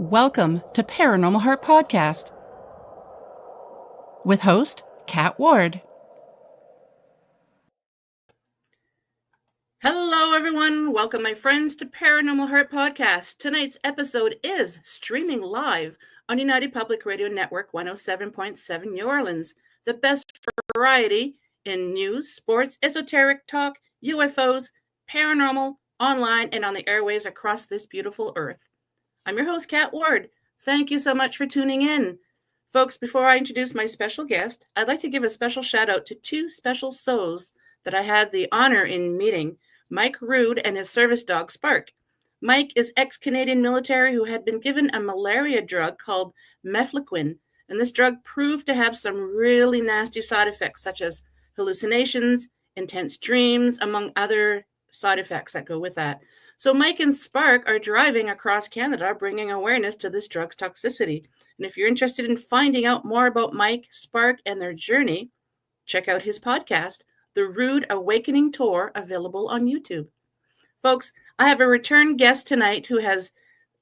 Welcome to Paranormal Heart Podcast with host Kat Ward. Hello, everyone. Welcome, my friends, to Paranormal Heart Podcast. Tonight's episode is streaming live on United Public Radio Network 107.7 New Orleans, the best variety in news, sports, esoteric talk, UFOs, paranormal, online, and on the airwaves across this beautiful earth. I'm your host, Kat Ward. Thank you so much for tuning in. Folks, before I introduce my special guest, I'd like to give a special shout out to two special souls that I had the honor in meeting, Mike Rood and his service dog, Spark. Mike is ex-Canadian military who had been given a malaria drug called mefloquine, and this drug proved to have some really nasty side effects, such as hallucinations, intense dreams, among other side effects that go with that. So Mike and Spark are driving across Canada, bringing awareness to this drug's toxicity. And if you're interested in finding out more about Mike, Spark, and their journey, check out his podcast, The Rude Awakening Tour, available on YouTube. Folks, I have a return guest tonight who has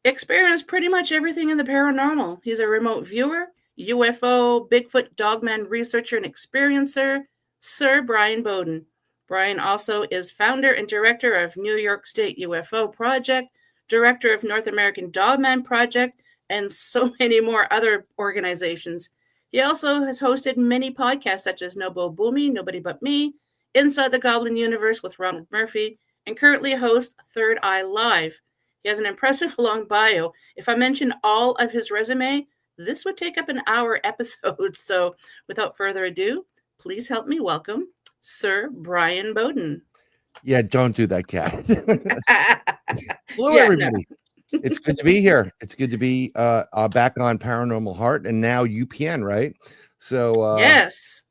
experienced pretty much everything in the paranormal. He's a remote viewer, UFO, Bigfoot, dogman researcher, and experiencer, Sir Bryan Bowden. Bryan also is founder and director of New York State UFO Project, director of North American Dogman Project, and so many more other organizations. He also has hosted many podcasts such as Nobo Boomy, Nobody But Me, Inside the Goblin Universe with Ronald Murphy, and currently hosts Third Eye Live. He has an impressive long bio. If I mention all of his resume, this would take up an hour episode. So without further ado, please help me welcome Sir Bryan Bowden. Yeah, don't do that, Kat. Hello, everybody. No. It's good to be here. It's good to be back on Paranormal Heart and now UPN, right? So yes.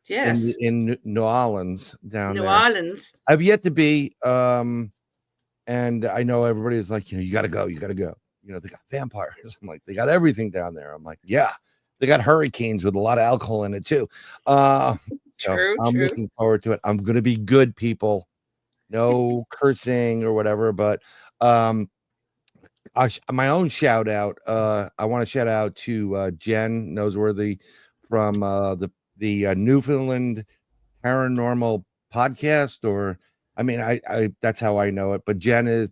In New Orleans down there. New Orleans. I've yet to be, and I know everybody is like, you got to go. You know, they got vampires. I'm like, they got everything down there. I'm like, yeah, they got hurricanes with a lot of alcohol in it too. True. Looking forward to it. I'm going to be good, people. No cursing or whatever, but my own shout out. I want to shout out to Jen Noseworthy from the Newfoundland Paranormal podcast, or I that's how I know it. But Jen is,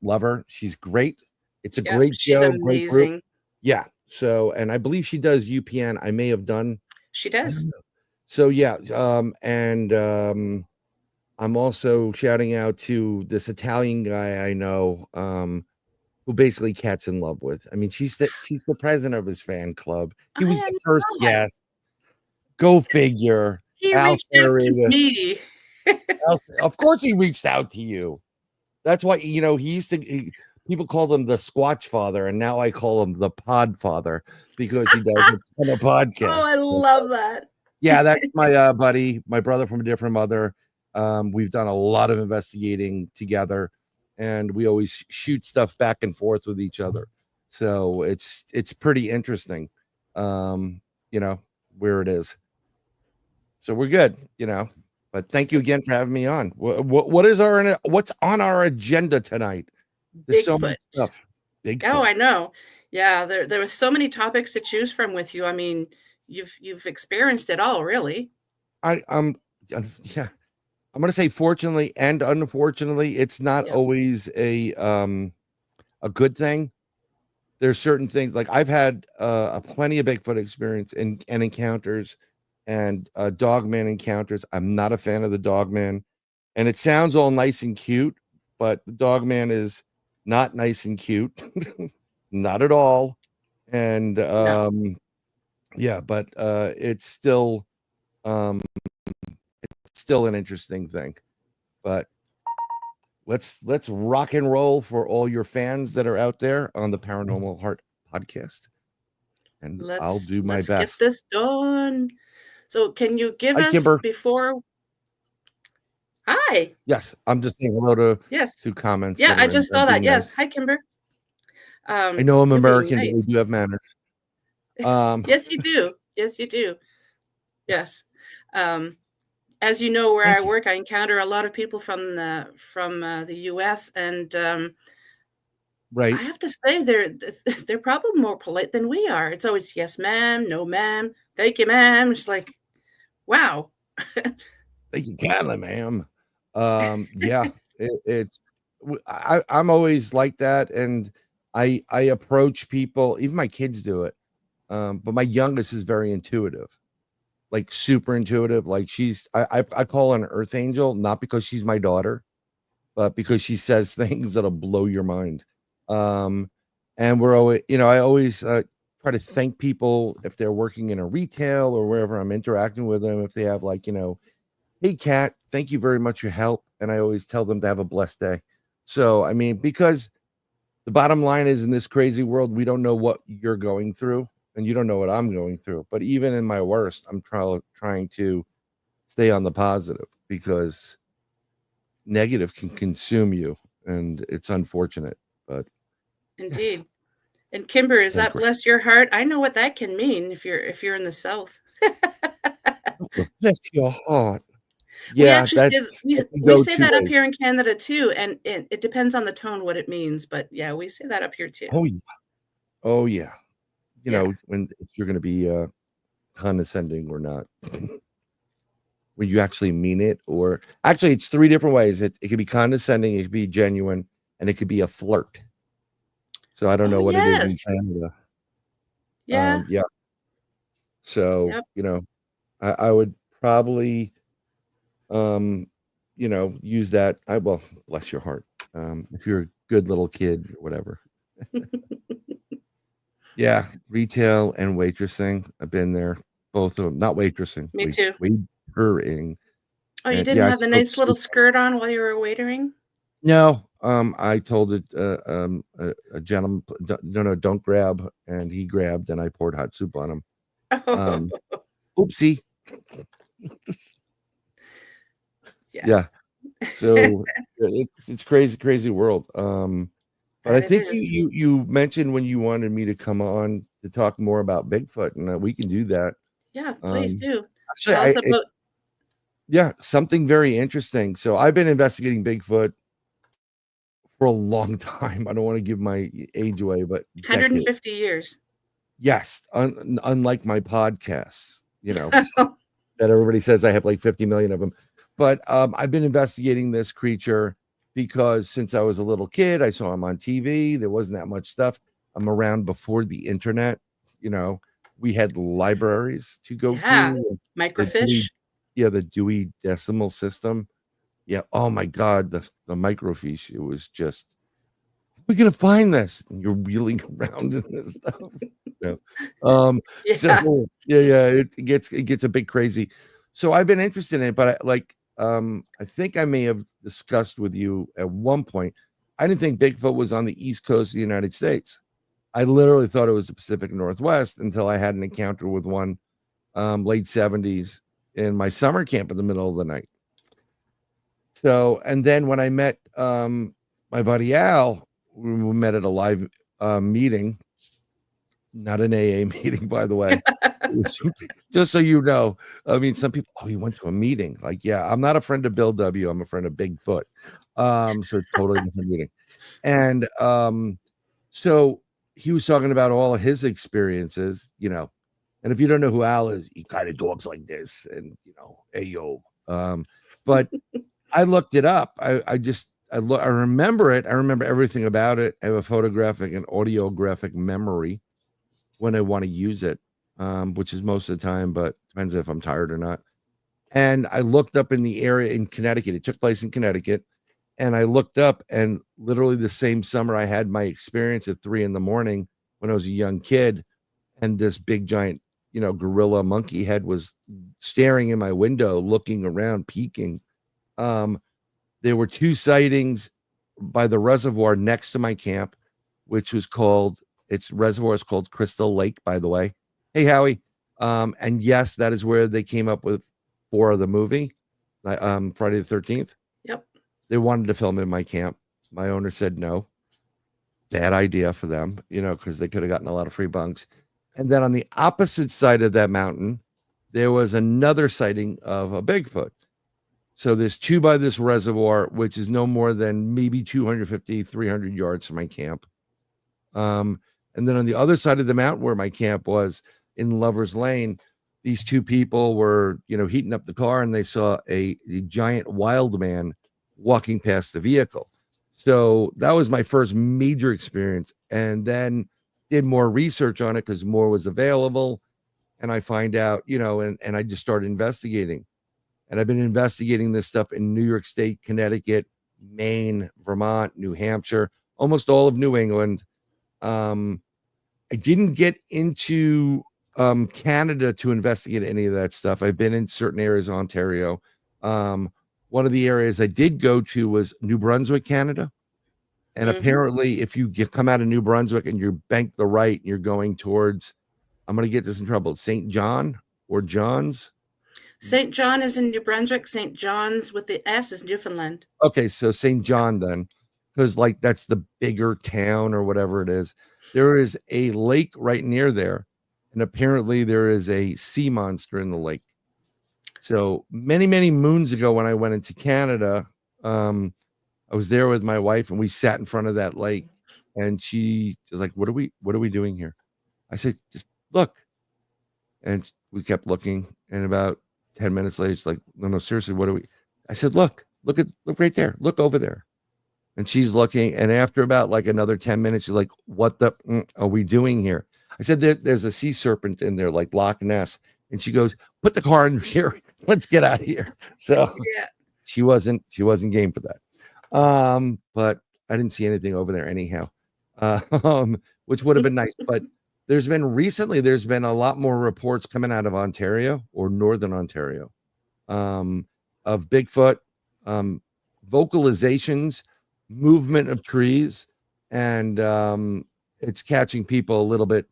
love her. She's great. It's a great show. She's amazing. Great group. Yeah. So, and I believe she does UPN. I may have done. She does. So yeah, I'm also shouting out to this Italian guy I know, who basically Kat's in love with. I mean, she's the president of his fan club. He was the first guest. Go figure. He reached out to me. Of course, he reached out to you. That's why people called him the Squatch Father, and now I call him the Pod Father because he does a ton of podcasts. Oh, I love that. Yeah, that's my buddy, my brother from a different mother. We've done a lot of investigating together, and we always shoot stuff back and forth with each other. So it's pretty interesting, where it is. So we're good, But thank you again for having me on. What's on our agenda tonight? There's so much stuff. Bigfoot. Oh, I know. Yeah, there was so many topics to choose from with you. I mean, you've experienced it all, really. Yeah. I'm going to say fortunately and unfortunately, it's not always a good thing. There's certain things, like I've had plenty of Bigfoot experience and encounters and dogman encounters. I'm not a fan of the dogman, and it sounds all nice and cute, but the dogman is not nice and cute. Not at all. And but it's still an interesting thing. But let's rock and roll for all your fans that are out there on the Paranormal Heart podcast, and I'll do my best. Get this done. So can you give us Kimber. before? Hi. Yes, I'm just saying hello to two comments. Yeah, I just saw that. Yes. Hi, Kimber. I know I'm American, but we do have manners. Yes, you do. Yes, you do. Yes. As you know, where I work, I encounter a lot of people from the U.S. and Right. I have to say they're probably more polite than we are. It's always yes, ma'am, no, ma'am, thank you, ma'am. It's like, wow. Thank you kindly, ma'am. Yeah, I'm always like that, and I approach people. Even my kids do it, but my youngest is very intuitive, like super intuitive. Like I call her an earth angel, not because she's my daughter, but because she says things that'll blow your mind. And we're always, I always try to thank people if they're working in a retail or wherever I'm interacting with them. If they have like, hey, Kat, thank you very much for your help. And I always tell them to have a blessed day. So, I mean, because the bottom line is in this crazy world, we don't know what you're going through and you don't know what I'm going through. But even in my worst, I'm trying to stay on the positive because negative can consume you and it's unfortunate. But Indeed. yes, And Kimber, is that digress. bless your heart? I know what that can mean if you're in the South. Bless your heart. We Yeah, actually say that can we go say two that up here ways. in Canada too, and it depends on the tone what it means. But yeah, we say that up here too. Oh yeah. Oh yeah. Yeah. When if you're gonna be condescending or not. When you actually mean it, or actually it's three different ways. It could be condescending, it could be genuine, and it could be a flirt. So I don't Oh know what it is in yes. Canada. Yeah. Yeah. So, Yep. I would probably use that. Well, bless your heart. If you're a good little kid or whatever. Yeah, retail and waitressing. I've been there, both of them. Not waitressing, Me too. waitering. Oh, you And didn't yeah, I have the spoke nice little soup. skirt on while you were waitering? No, I told it a gentleman, no, don't grab, and he grabbed, and I poured hot soup on him. Oh, Oopsie. yeah. Yeah. So it's crazy, crazy world. But I That it think is. you mentioned when you wanted me to come on to talk more about Bigfoot, and we can do that. Yeah, please Um, do. actually, Tell us about yeah, something very interesting. So I've been investigating Bigfoot for a long time. I don't want to give my age away, but decade. 150 years. Yes, unlike my podcasts, that everybody says I have like 50 million of them. But I've been investigating this creature because since I was a little kid, I saw him on TV. There wasn't that much stuff. I'm around before the internet. We had libraries to go Yeah. to. The Dewey, Microfiche. yeah, the Dewey Decimal System. Yeah. Oh my God, the microfiche. It was just, we're gonna find this. And you're wheeling around in this stuff. Yeah. Yeah. So yeah, it gets a bit crazy. So I've been interested in it, but I think I may have discussed with you at one point. I didn't think Bigfoot was on the East Coast of the United States. I literally thought it was the Pacific Northwest until I had an encounter with one late 70s in my summer camp in the middle of the night. So, and then when I met my buddy Al, we met at a live meeting, not an AA meeting, by the way. It was just so you know. I mean, some people, oh, you went to a meeting. Like, yeah, I'm not a friend of Bill W. I'm a friend of Bigfoot. So totally different meeting. And so he was talking about all of his experiences, and if you don't know who Al is, he kind of talks like this, and hey yo. But I looked it up. I remember it. I remember everything about it. I have a photographic and audiographic memory when I want to use it, which is most of the time, but depends if I'm tired or not. And I looked up in the area in Connecticut. It took place in Connecticut. And I looked up, and literally the same summer I had my experience at 3 a.m. when I was a young kid, and this big giant, gorilla monkey head was staring in my window, looking around, peeking. There were 2 sightings by the reservoir next to my camp, which was its reservoir is called Crystal Lake, by the way. Hey, Howie. And yes, that is where they came up with 4 of the movie, Friday the 13th. Yep. They wanted to film in my camp. My owner said no. Bad idea for them, because they could have gotten a lot of free bunks. And then on the opposite side of that mountain, there was another sighting of a Bigfoot. So there's 2 by this reservoir, which is no more than maybe 250, 300 yards from my camp. And then on the other side of the mountain where my camp was in Lover's Lane, these two people were, heating up the car, and they saw a giant wild man walking past the vehicle. So that was my first major experience. And then did more research on it because more was available. And I find out, and I just started investigating. And I've been investigating this stuff in New York State, Connecticut, Maine, Vermont, New Hampshire, almost all of New England. I didn't get into Canada to investigate any of that stuff. I've been in certain areas of Ontario. One of the areas I did go to was New Brunswick, Canada. And apparently, if you come out of New Brunswick and you bank the right, and you're going towards, I'm going to get this in trouble, St. John or John's. St. John is in New Brunswick. St. John's with the S is Newfoundland. Okay, so St. John then, because that's the bigger town or whatever it is. There is a lake right near there, and apparently there is a sea monster in the lake. So many, many moons ago when I went into Canada, I was there with my wife, and we sat in front of that lake, and she was like, what are we doing here? I said, just look. And we kept looking, and about 10 minutes later, she's like, no, seriously, what are we? I said, look right there. Look over there. And she's looking. And after about another 10 minutes, she's like, what the are we doing here? I said, there's a sea serpent in there, like Loch Ness. And she goes, put the car in here. Let's get out of here. So yeah. she wasn't game for that. But I didn't see anything over there anyhow, which would have been nice. But there's been a lot more reports coming out of Ontario or Northern Ontario of Bigfoot, vocalizations, movement of trees, and it's catching people a little bit,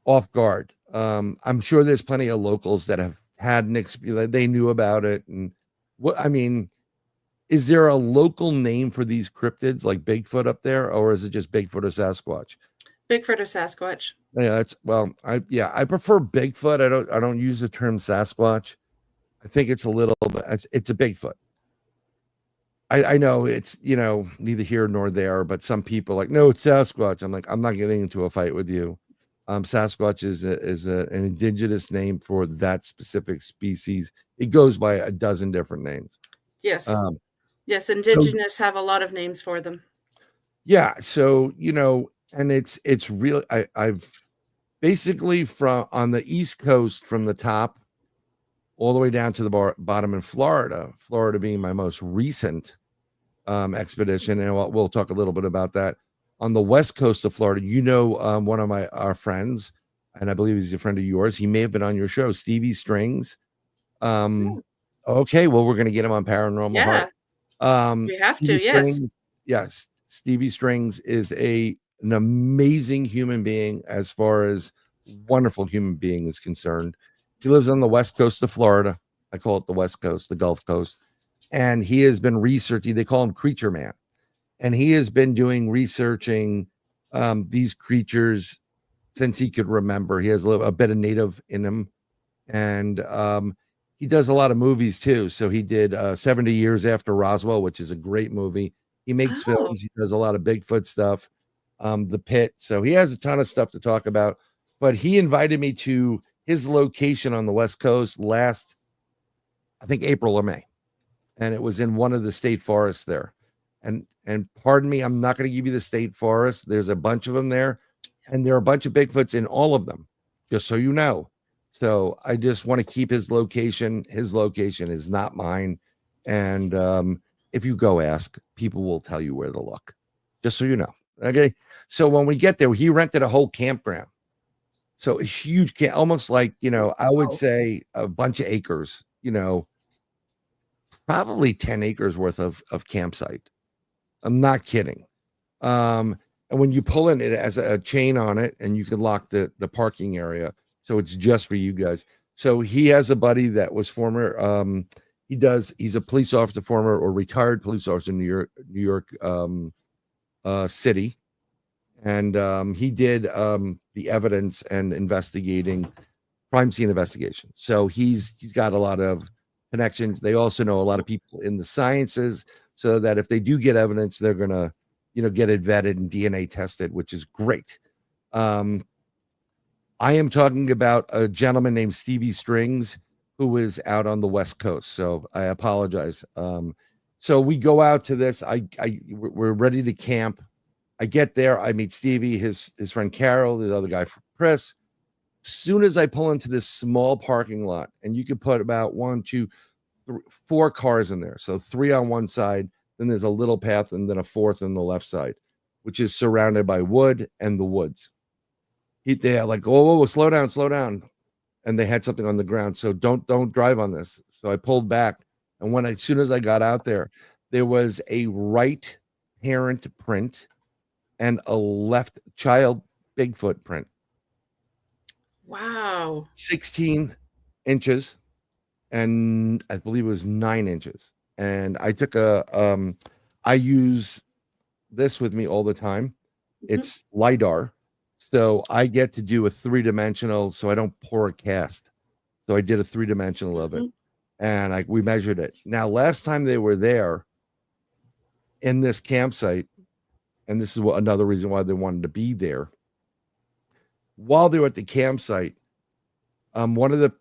off guard. I'm sure there's plenty of locals that have had an experience. They knew about it. And is there a local name for these cryptids like Bigfoot up there, or is it just Bigfoot or Sasquatch? Bigfoot or Sasquatch. Yeah, I prefer Bigfoot. I don't use the term Sasquatch. I think it's it's a Bigfoot. I know it's, neither here nor there, but some people are like, no, it's Sasquatch. I'm like, I'm not getting into a fight with you. Sasquatch is an indigenous name for that specific species. It goes by a dozen different names. Yes. Yes. Indigenous have a lot of names for them. Yeah. So, and it's really, I've basically on the East Coast, from the top all the way down to the bottom in Florida being my most recent expedition. And we'll talk a little bit about that. On the West Coast of Florida, one of our friends, and I believe he's a friend of yours. He may have been on your show, Stevie Strings. Okay, well, we're going to get him on Paranormal Heart. We have Stevie to, yes. Strings, yes. Stevie Strings is an amazing human being as far as wonderful human being is concerned. He lives on the West Coast of Florida. I call it the West Coast, the Gulf Coast. And he has been researching, they call him Creature Man. And he has been researching these creatures since he could remember. He has a bit of native in him. And he does a lot of movies too. So he did 70 Years After Roswell, which is a great movie. He makes films. He does a lot of Bigfoot stuff, The Pit. So he has a ton of stuff to talk about. But he invited me to his location on the West Coast last, I think, April or May. And it was in one of the state forests there. And pardon me, I'm not going to give you the state forest. There's a bunch of them there. And there are a bunch of Bigfoots in all of them, just so you know. So I just want to keep his location. His location is not mine. And if you go ask, people will tell you where to look, just so you know. Okay. So when we get there, he rented a whole campground. So a huge camp, almost like, I would say a bunch of acres, probably 10 acres worth of campsite. I'm not kidding. And when you pull in, it has a chain on it, and you can lock the parking area. So it's just for you guys. So he has a buddy that was former, he's a police officer, former or retired police officer in New York City. And he did the evidence and investigating crime scene investigation. So he's got a lot of connections. They also know a lot of people in the sciences, so that if they do get evidence, they're gonna get it vetted and DNA tested, which is great. I am talking about a gentleman named Stevie Strings who is out on the West Coast. So I apologize. So we go out to this. We're ready to camp. I get there. I meet Stevie, his friend Carol, the other guy, Chris. Soon as I pull into this small parking lot, and you could put about 1, 2, 3, 4 cars in there. So 3 on one side, then there's a little path, and then a 4th on the left side, which is surrounded by wood and the woods. They're like, whoa, slow down. And they had something on the ground. So don't drive on this. So I pulled back. And as soon as I got out there was a right parent print and a left child Bigfoot print. Wow. 16 inches. And I believe it was 9 inches. And I took I use this with me all the time. It's LiDAR. So I get to do a 3-dimensional, so I don't pour a cast. So I did a 3-dimensional of it, and we measured it. Now, last time they were there in this campsite, and this is another reason why they wanted to be there. While they were at the campsite, one of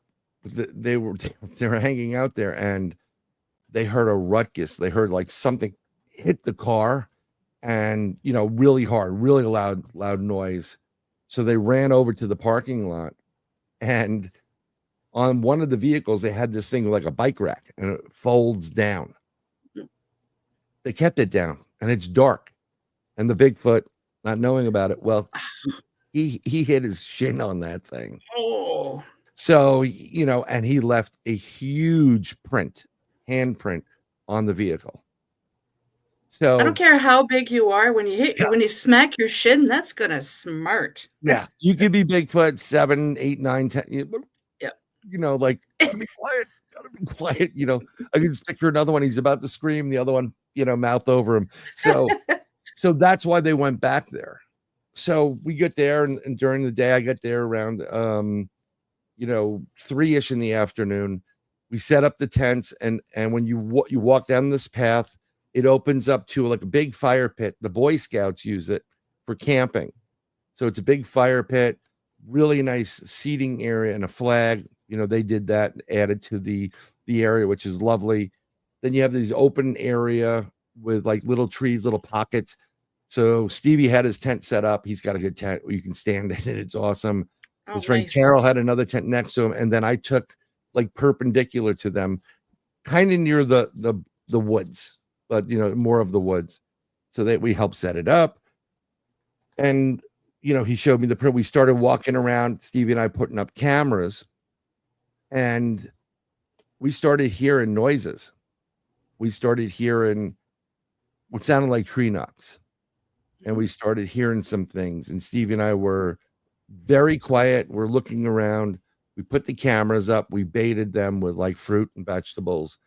they were hanging out there, and they heard a ruckus. They heard like something hit the car, and really hard, really loud noise. So they ran over to the parking lot, and on one of the vehicles, they had this thing like a bike rack, and it folds down. They kept it down, and it's dark. And the Bigfoot, not knowing about it, well, he hit his shin on that thing. Oh. So, and he left a huge handprint on the vehicle. So I don't care how big you are, when you smack your shin, that's gonna smart. Yeah, you could be Bigfoot 7, 8, 9, 10. Yeah, like gotta be quiet. I can just picture another one. He's about to scream. The other one, mouth over him. So that's why they went back there. So we get there, and during the day, I get there around 3-ish in the afternoon. We set up the tents, and when you walk down this path, it opens up to like a big fire pit. The Boy Scouts use it for camping. So it's a big fire pit, really nice seating area, and a flag. They did that, added to the area, which is lovely. Then you have these open area with like little trees, little pockets. So Stevie had his tent set up. He's got a good tent where you can stand in it. It's awesome. His friend Carol had another tent next to him. And then I took like perpendicular to them, kind of near the woods, but more of the woods, so that we helped set it up. And he showed me the print. We started walking around, Stevie and I, putting up cameras, and we started hearing noises. We started hearing what sounded like tree knocks, and we started hearing some things. And Stevie and I were very quiet. We're looking around. We put the cameras up. We baited them with like fruit and vegetables.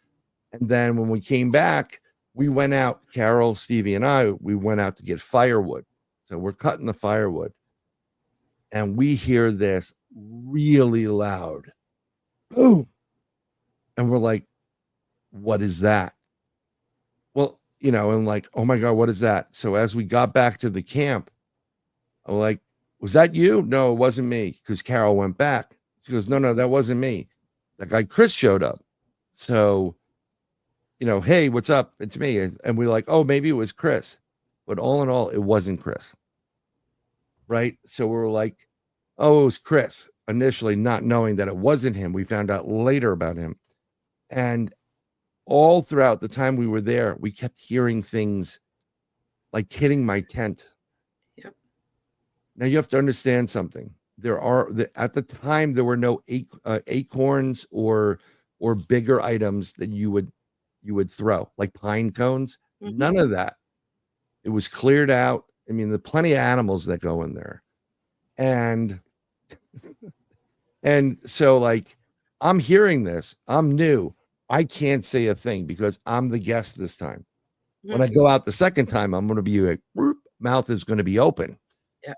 And then when we came back, we went out, Carol, Stevie, and I, we went out to get firewood. So we're cutting the firewood, and we hear this really loud boom. And we're like, what is that? Well, and like, oh my God, what is that? So as we got back to the camp, I'm like, was that you? No, it wasn't me, because Carol went back. She goes, no, that wasn't me. That guy Chris showed up. So, hey, what's up? It's me. And we're like, oh, maybe it was Chris. But all in all, it wasn't Chris. Right? So we were like, oh, it was Chris. Initially, not knowing that it wasn't him. We found out later about him. And all throughout the time we were there, we kept hearing things like hitting my tent. Yep. Now you have to understand something. At the time, there were no acorns or bigger items that you would throw, like pine cones. Mm-hmm. None of that. It was cleared out. I mean, there's plenty of animals that go in there. And so like, I'm hearing this. I'm new. I can't say a thing because I'm the guest this time. Mm-hmm. When I go out the second time, I'm going to be like, mouth is going to be open. Yeah.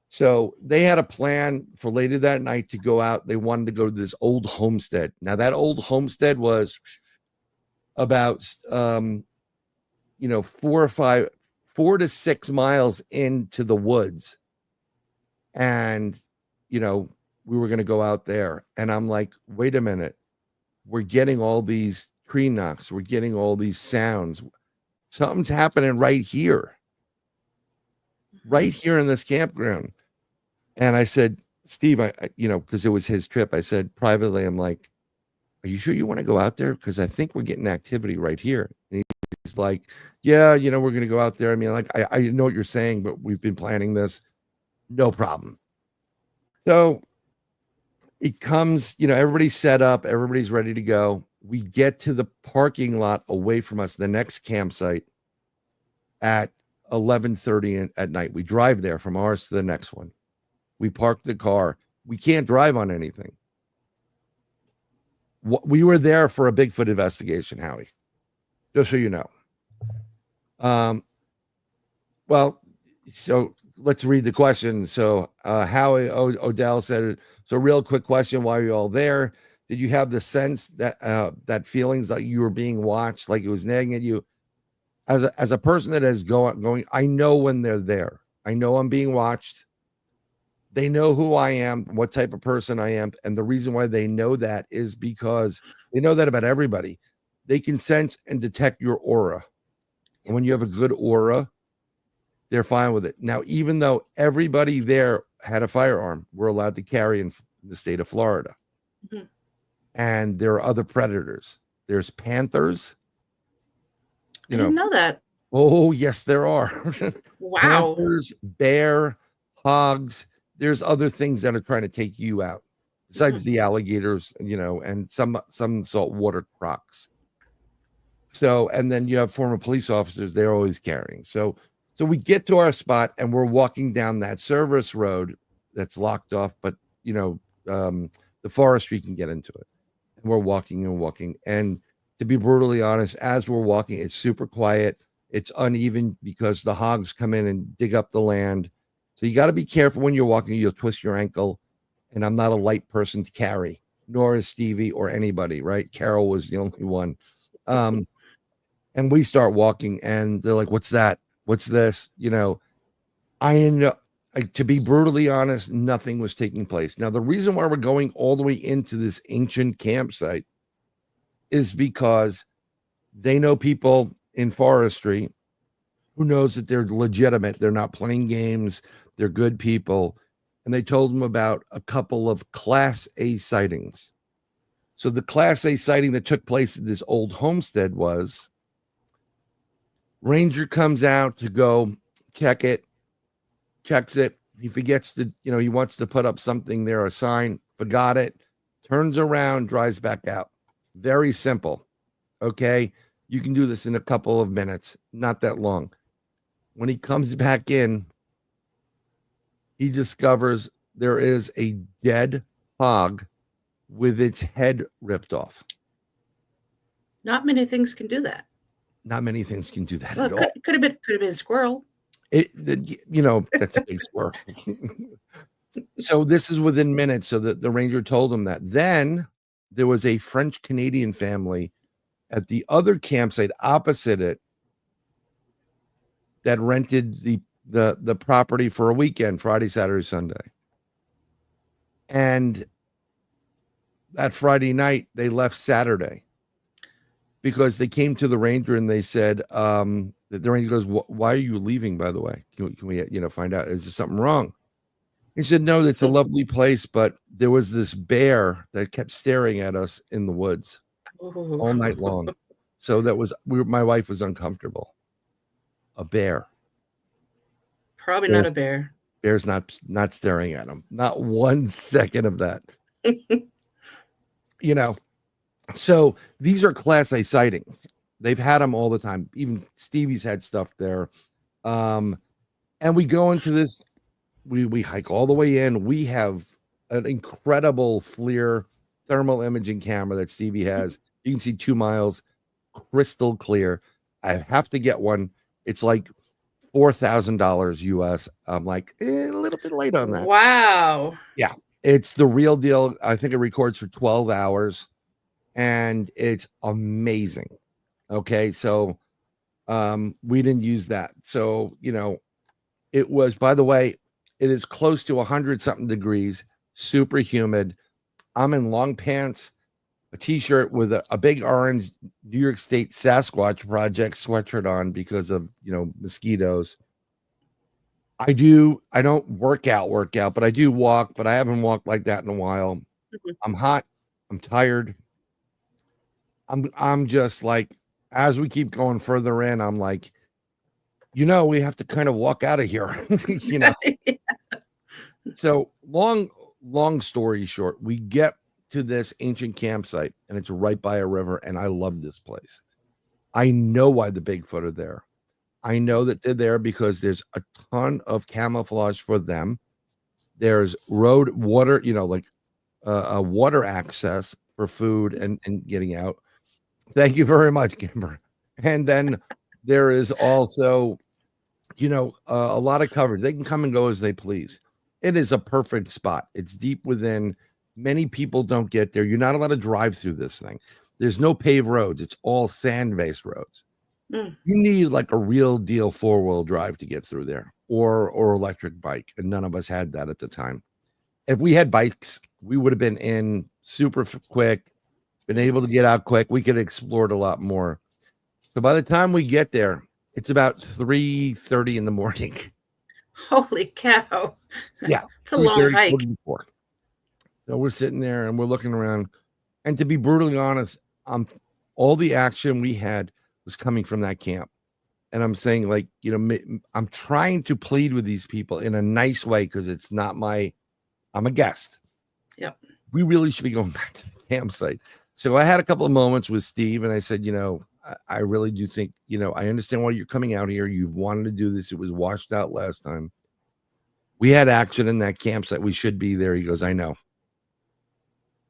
So they had a plan for later that night to go out. They wanted to go to this old homestead. Now that old homestead was about, 4 4 to 6 miles into the woods. And, you know, we were going to go out there. And I'm like, wait a minute. We're getting all these tree knocks. We're getting all these sounds. Something's happening right here in this campground. And I said, Steve, I you know, because it was his trip, I said privately, I'm like, are you sure you want to go out there? Because I think we're getting activity right here. And he's like, yeah, you know, we're going to go out there. I mean, like, I know what you're saying, but we've been planning this. No problem. So it comes, you know, everybody's set up, everybody's ready to go. We get to the parking lot away from us, the next campsite at 11:30 at night. We drive there from ours to the next one. We park the car. We can't drive on anything. We were there for a Bigfoot investigation, Howie, just so you know. Well, so let's read the question. So Howie Odell said, so real quick question, why are you all there? Did you have the sense that that feelings like you were being watched, like it was nagging at you? As a person that is going, I know when they're there. I know I'm being watched. They know who I am, what type of person I am. And the reason why they know that is because they know that about everybody. They can sense and detect your aura. And when you have a good aura, they're fine with it. Now, even though everybody there had a firearm, we're allowed to carry in the state of Florida. Mm-hmm. And there are other predators. There's panthers. I didn't know that. Oh, yes, there are. Wow. Panthers, bear, hogs. There's other things that are trying to take you out besides the alligators, you know, and some saltwater crocs. So, and then you have former police officers, they're always carrying. So we get to our spot and we're walking down that service road that's locked off, but you know, the forestry can get into it. And we're walking and walking. And to be brutally honest, as we're walking, it's super quiet. It's uneven because the hogs come in and dig up the land. So you got to be careful when you're walking. You'll twist your ankle. And I'm not a light person to carry, nor is Stevie or anybody, right? Carol was the only one. And we start walking and they're like, what's that? What's this? You know, I end up, to be brutally honest, nothing was taking place. Now, the reason why we're going all the way into this ancient campsite is because they know people in forestry who knows that they're legitimate. They're not playing games. They're good people. And they told them about a couple of Class A sightings. So the Class A sighting that took place at this old homestead was ranger comes out to go check it, checks it. He forgets to, you know, he wants to put up something there, a sign, forgot it, turns around, drives back out. Very simple. Okay. You can do this in a couple of minutes, not that long. When he comes back in, he discovers there is a dead hog with its head ripped off. Not many things can do that. Not many things can do that well, at all. Could have been a squirrel. You know, that's a big squirrel. So this is within minutes. So the ranger told him that. Then there was a French Canadian family at the other campsite opposite it that rented the property for a weekend, Friday, Saturday, Sunday. And that Friday night, they left Saturday because they came to the ranger and they said, the ranger goes, why are you leaving, by the way? Can we, you know, find out, is there something wrong? He said, no, it's a lovely place, but there was this bear that kept staring at us in the woods all night long. So that was, my wife was uncomfortable. A bear. Probably not a bear. Bear's not staring at him. Not 1 second of that. You know, so these are Class A sightings. They've had them all the time. Even Stevie's had stuff there. And we go into this, we hike all the way in. We have an incredible FLIR thermal imaging camera that Stevie has. You can see 2 miles, crystal clear. I have to get one. It's like $4,000 US. I'm like a little bit late on that. Wow. Yeah, it's the real deal. I think it records for 12 hours and it's amazing. Okay, so We didn't use that. So, it was, by the way, it is close to 100 something degrees, super humid. I'm in long pants, a t-shirt with a big orange New York State Sasquatch Project sweatshirt on because of, mosquitoes. I don't work out, but I do walk, but I haven't walked like that in a while. I'm hot. I'm tired. I'm just like, as we keep going further in, I'm like, we have to kind of walk out of here, Yeah. So long story short, we get to this ancient campsite and it's right by a river. And I love this place. I know why the Bigfoot are there. I know that they're there because there's a ton of camouflage for them. There's water, like water access for food and getting out. Thank you very much, Kimber. And then there is also, a lot of coverage. They can come and go as they please. It is a perfect spot. It's deep within. Many people don't get there. You're not allowed to drive through this thing. There's no paved roads. It's all sand-based roads. You need like a real deal 4-wheel drive to get through there, or electric bike, and none of us had that at the time. If we had bikes, we would have been in super quick, been able to get out quick. We could have explored a lot more. So by the time we get there, it's about 3:30 in the morning. Holy cow. Yeah. It's a long hike. So we're sitting there and we're looking around. And to be brutally honest, all the action we had was coming from that camp. And I'm saying, like, I'm trying to plead with these people in a nice way because it's not I'm a guest. Yep. We really should be going back to the campsite. So I had a couple of moments with Steve and I said, I really do think, I understand why you're coming out here. You've wanted to do this. It was washed out last time. We had action in that campsite. We should be there. He goes, I know.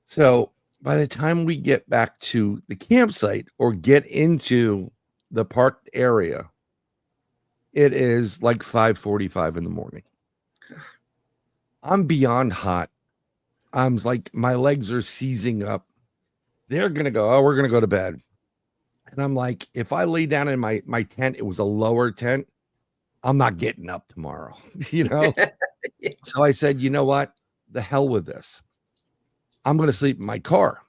So by the time we get back to the campsite or get into the parked area, it is like 5:45 in the morning. I'm beyond hot. I'm like, my legs are seizing up. They're going to go, we're going to go to bed. And I'm like, if I lay down in my tent, it was a lower tent, I'm not getting up tomorrow, Yeah. So I said, you know what? The hell with this. I'm going to sleep in my car.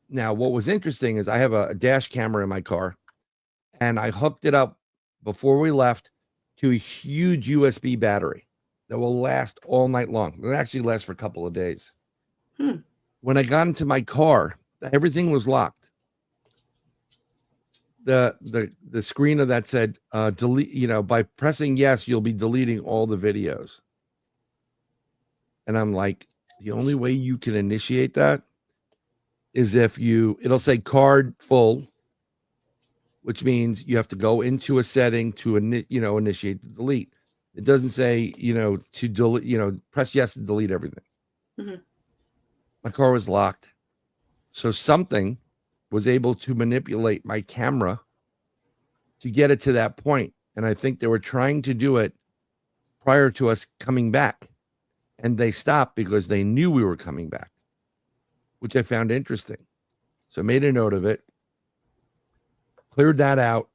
Now, what was interesting is I have a dash camera in my car, and I hooked it up before we left to a huge USB battery that will last all night long. It'll actually last for a couple of days. When I got into my car, everything was locked. The screen of that said, delete, by pressing yes, you'll be deleting all the videos. And I'm like, the only way you can initiate that is if it'll say card full, which means you have to go into a setting to, initiate the delete. It doesn't say, to delete, press yes to delete everything. My car was locked. So something was able to manipulate my camera to get it to that point. And I think they were trying to do it prior to us coming back. And they stopped because they knew we were coming back, which I found interesting. So I made a note of it, cleared that out.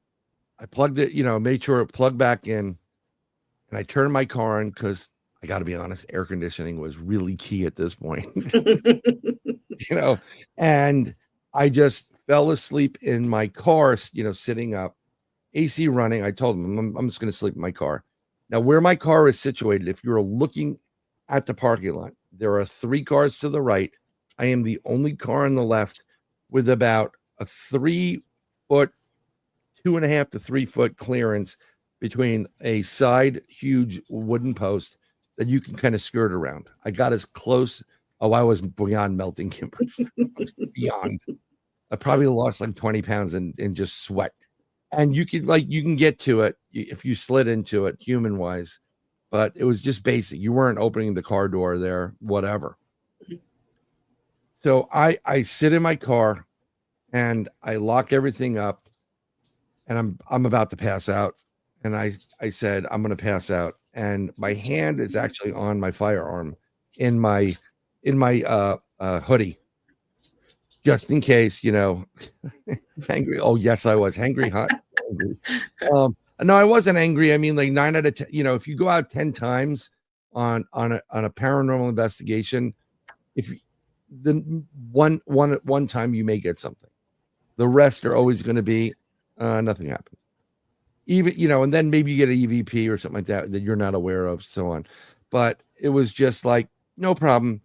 I plugged it, made sure it plugged back in. And I turned my car on because I got to be honest, air conditioning was really key at this point. And I just fell asleep in my car, sitting up, AC running. I told him, I'm just going to sleep in my car. Now, where my car is situated, if you're looking at the parking lot, there are 3 cars to the right. I am the only car on the left with about a 3-foot, 2.5 to 3 foot clearance between a side huge wooden post that you can kind of skirt around. I got as close. Oh, I was beyond melting, Kimber. Beyond. I probably lost like 20 pounds in just sweat. And you can get to it if you slid into it human wise, but it was just basic. You weren't opening the car door there, whatever. So I sit in my car and I lock everything up, and I'm about to pass out. And I said, I'm going to pass out. And my hand is actually on my firearm in my hoodie, just in case, hangry. Oh, yes, I was hangry, hot. angry. No, I wasn't angry. I mean, like 9 out of 10, if you go out 10 times on a paranormal investigation, if the one time you may get something, the rest are always going to be nothing happens. Even, and then maybe you get an EVP or something like that you're not aware of, so on. But it was just like, no problem.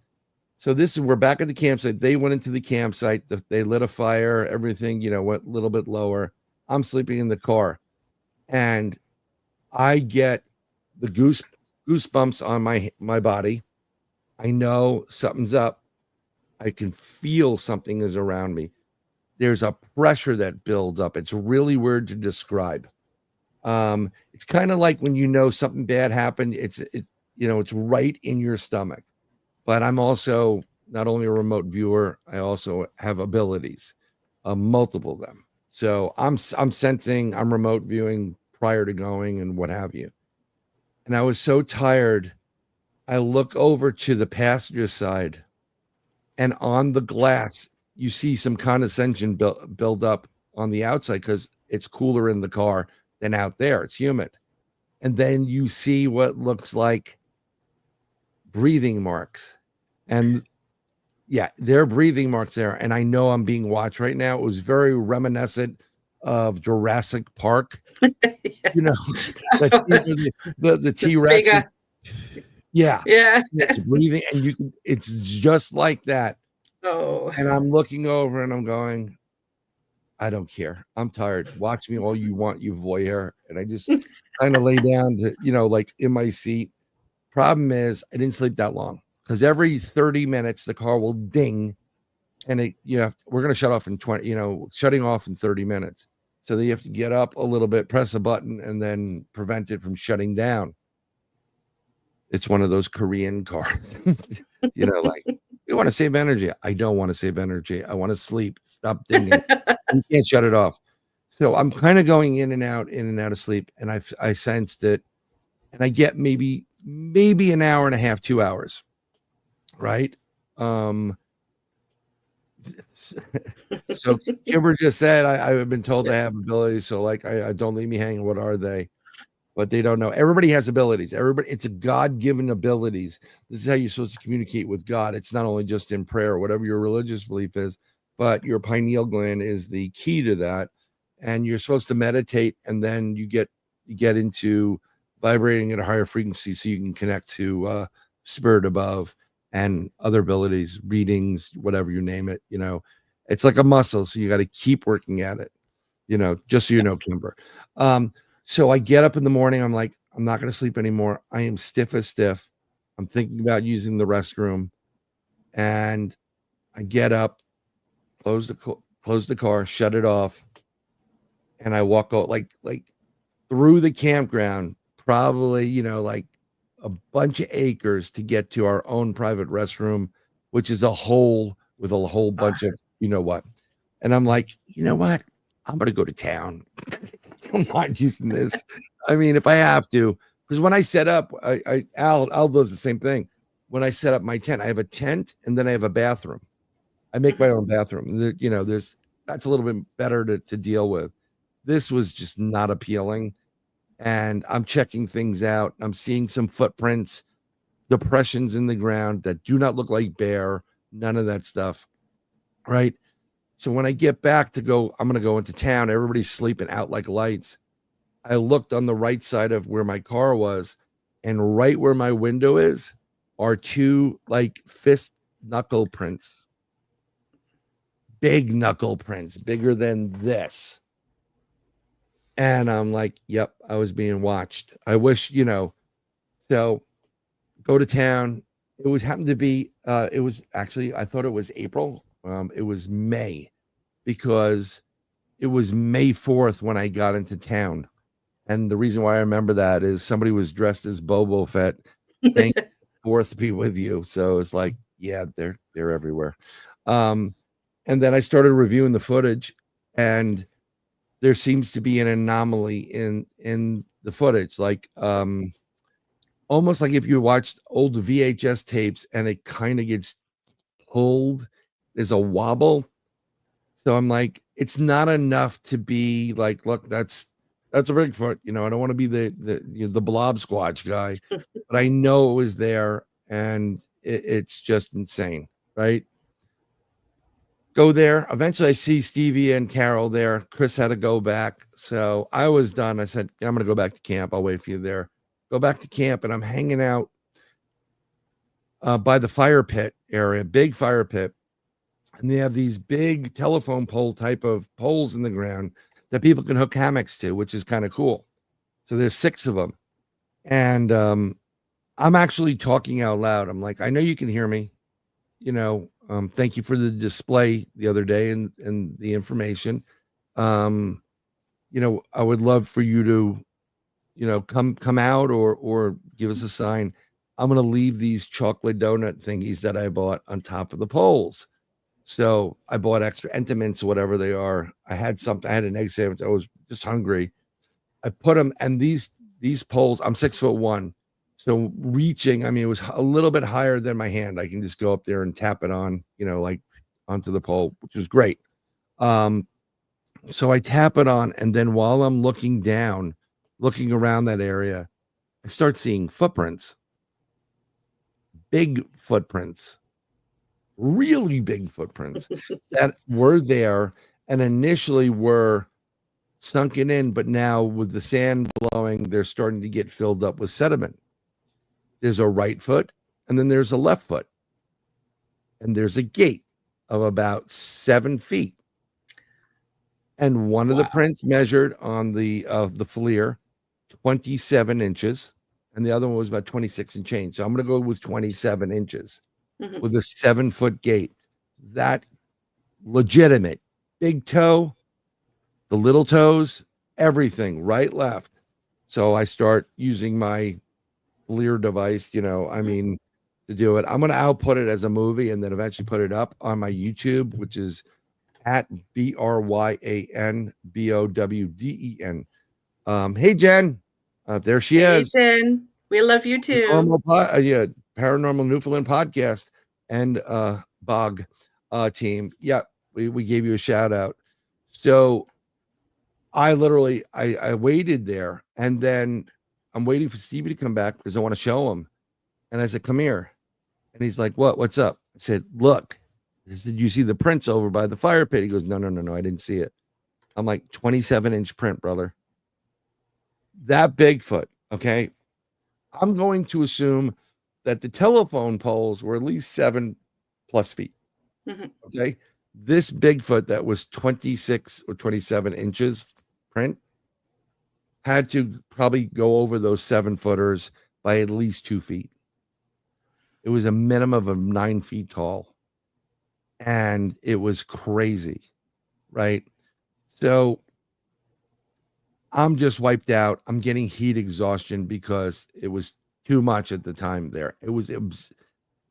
So we're back at the campsite. They went into the campsite. They lit a fire. Everything, went a little bit lower. I'm sleeping in the car, and I get the goosebumps on my body. I know something's up. I can feel something is around me. There's a pressure that builds up. It's really weird to describe. It's kind of like when something bad happened. It's right in your stomach. But I'm also not only a remote viewer, I also have abilities, multiple of them. So I'm sensing, I'm remote viewing prior to going and what have you. And I was so tired. I look over to the passenger side, and on the glass, you see some condensation build up on the outside because it's cooler in the car than out there. It's humid. And then you see what looks like breathing marks. And yeah, there are breathing marks there. And I know I'm being watched right now. It was very reminiscent of Jurassic Park. The T-Rex. Yeah. It's breathing, and it's just like that. Oh. And I'm looking over and I'm going, I don't care. I'm tired. Watch me all you want, you voyeur. And I just kind of lay down to, like in my seat. Problem is, I didn't sleep that long because every 30 minutes the car will ding, and we're going to shut off in 20, shutting off in 30 minutes. So that you have to get up a little bit, press a button, and then prevent it from shutting down. It's one of those Korean cars, like, you want to save energy. I don't want to save energy. I want to sleep. Stop dinging. You can't shut it off. So I'm kind of going in and out of sleep. And I sensed it, and I get maybe an hour and a half, 2 hours. Right. So Kimber just said, I've been told to have abilities. So like, I don't leave me hanging. What are they? But they don't know. Everybody has abilities. It's a God-given abilities. This is how you're supposed to communicate with God. It's not only just in prayer, whatever your religious belief is, but your pineal gland is the key to that. And you're supposed to meditate, and then you get into vibrating at a higher frequency so you can connect to spirit above and other abilities, readings, whatever you name it. It's like a muscle, so you got to keep working at it. Just so Kimber. So I get up in the morning. I'm like, I'm not going to sleep anymore. I am stiff as stiff. I'm thinking about using the restroom, and I get up, close the car, shut it off, and I walk out like through the campground, probably like a bunch of acres to get to our own private restroom, which is a hole with a whole bunch of what. And I'm like, you know what? I'm going to go to town. I'm not using this. I mean, if I have to, because when I set up, Al does the same thing. When I set up my tent, I have a tent and then I have a bathroom. I make my own bathroom. That's a little bit better to deal with. This was just not appealing. And I'm checking things out. I'm seeing some footprints, depressions in the ground that do not look like bear, none of that stuff. Right. So when I get back I'm going to go into town. Everybody's sleeping out like lights. I looked on the right side of where my car was, and right where my window is are two like fist knuckle prints. Big knuckle prints, bigger than this. And I'm like, yep, I was being watched. I wish, so go to town. It happened to be, it was actually, I thought it was April. It was May, because it was May 4th when I got into town. And the reason why I remember that is somebody was dressed as Boba Fett. Thank Fourth be with you. So it's like, yeah, they're everywhere. And then I started reviewing the footage, and there seems to be an anomaly in the footage, like almost like if you watched old VHS tapes and it kind of gets pulled, there's a wobble. So I'm like, it's not enough to be like, look, that's That's a Bigfoot. I don't want to be the blob squatch guy, but I know it was there, and it's just insane, right? Go there. Eventually, I see Stevie and Carol there. Chris had to go back, so I was done. I said, "I'm going to go back to camp. I'll wait for you there." Go back to camp, and I'm hanging out by the fire pit area, big fire pit, and they have these big telephone pole type of poles in the ground that people can hook hammocks to, which is kind of cool. So there's 6 of them, and I'm actually talking out loud. I'm like, I know you can hear me. Thank you for the display the other day and the information. I would love for you to, come out or give us a sign. I'm going to leave these chocolate donut thingies that I bought on top of the poles. So I bought extra Entenmann's or whatever they are. I had an egg sandwich. I was just hungry. I put them, and these poles, I'm 6'1". So reaching, it was a little bit higher than my hand. I can just go up there and tap it on, like onto the pole, which was great. So I tap it on, and then while I'm looking down, looking around that area, I start seeing footprints, big footprints, really big footprints that were there and initially were sunken in, but now with the sand blowing, they're starting to get filled up with sediment. There's a right foot, and then there's a left foot, and there's a gate of about 7 feet. And one of the prints measured on the FLIR 27 inches, and the other one was about 26 and change. So I'm going to go with 27 inches with a 7-foot gate. That legitimate big toe, the little toes, everything, right, left. So I start using my FLIR device, to do it. I'm going to output it as a movie and then eventually put it up on my YouTube, which is at BRYANBOWDEN. Hey, Jen. There she is. Hey, Jen. We love you too. Paranormal Newfoundland podcast and Bog team. Yeah, we gave you a shout out. So I literally I waited there, and then I'm waiting for Stevie to come back because I want to show him. And I said, "Come here." And he's like, "What's up?" I said, "Look." I said, "You see the prints over by the fire pit?" He goes, No, I didn't see it. I'm like, 27-inch print, brother. That Bigfoot, okay? I'm going to assume that the telephone poles were at least 7+ feet. Okay? This Bigfoot that was 26 or 27 inches print had to probably go over those 7-footers by at least 2 feet. It was a minimum of 9 feet tall. And it was crazy, right? So I'm just wiped out. I'm getting heat exhaustion because it was too much at the time there. It was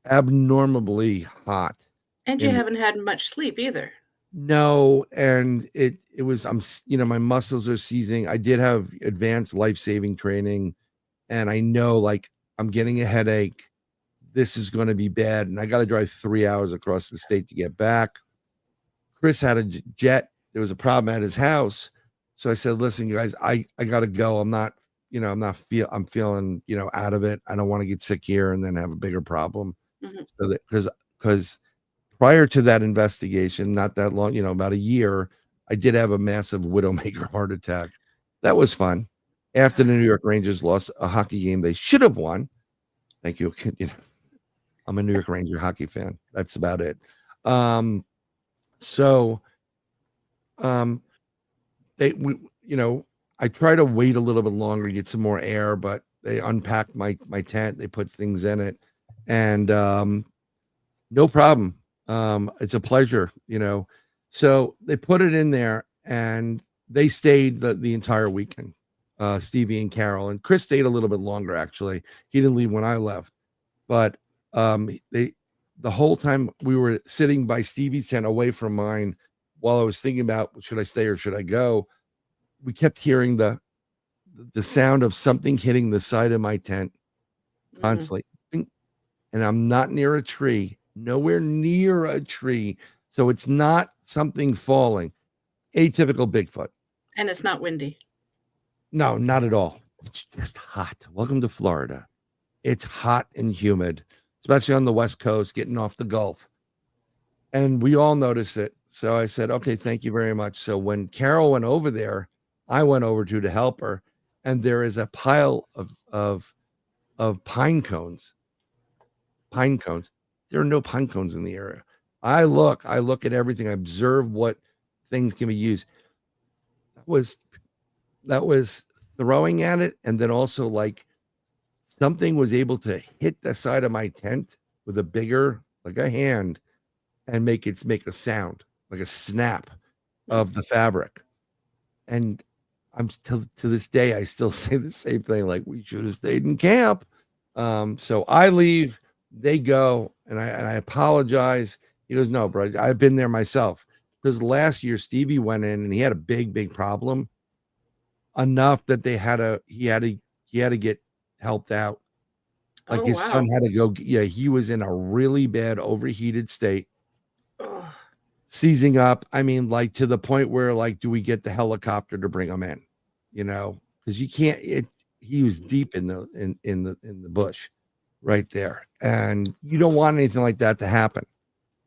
abnormally hot. And you haven't had much sleep either. No, and it was, my muscles are seizing. I did have advanced life-saving training, and I know, like, I'm getting a headache. This is going to be bad, and I got to drive 3 hours across the state to get back. Chris had a jet. There was a problem at his house. So I said, "Listen, you guys, I got to go. I'm feeling, out of it. I don't want to get sick here and then have a bigger problem." So that, because prior to that investigation, not that long, about a year, I did have a massive widowmaker heart attack. That was fun. After the New York Rangers lost a hockey game they should have won. Thank you. I'm a New York Ranger hockey fan. That's about it. I try to wait a little bit longer to get some more air, but they unpacked my tent. They put things in it, and no problem. It's a pleasure, So they put it in there, and they stayed the entire weekend. Stevie and Carol, and Chris stayed a little bit longer. Actually, he didn't leave when I left, but the whole time we were sitting by Stevie's tent away from mine, while I was thinking about should I stay or should I go, we kept hearing the sound of something hitting the side of my tent constantly. And I'm not near a tree, nowhere near a tree. So it's not something falling. Atypical Bigfoot. And it's not windy. No, not at all. It's just hot. Welcome to Florida. It's hot and humid, especially on the West Coast, getting off the Gulf. And we all noticed it. So I said, okay, thank you very much. So when Carol went over there, I went over to help her, and there is a pile of pine cones. Pine cones. There are no pine cones in the area. I look at everything. I observe what things can be used. That was throwing at it, and then also like something was able to hit the side of my tent with a bigger, like a hand, and make a sound, like a snap of the fabric. And I'm still, to this day, I still say the same thing, like we should have stayed in camp. So I leave, they go, and I apologize. He goes, no, bro, I've been there myself. Because last year Stevie went in and he had a big problem, enough that he had to get helped out. Like his son had to go. Yeah, he was in a really bad overheated state, seizing up. I mean, like to the point where, like, do we get the helicopter to bring him in? You know, because you can't. He was deep in the bush, right there, and you don't want anything like that to happen.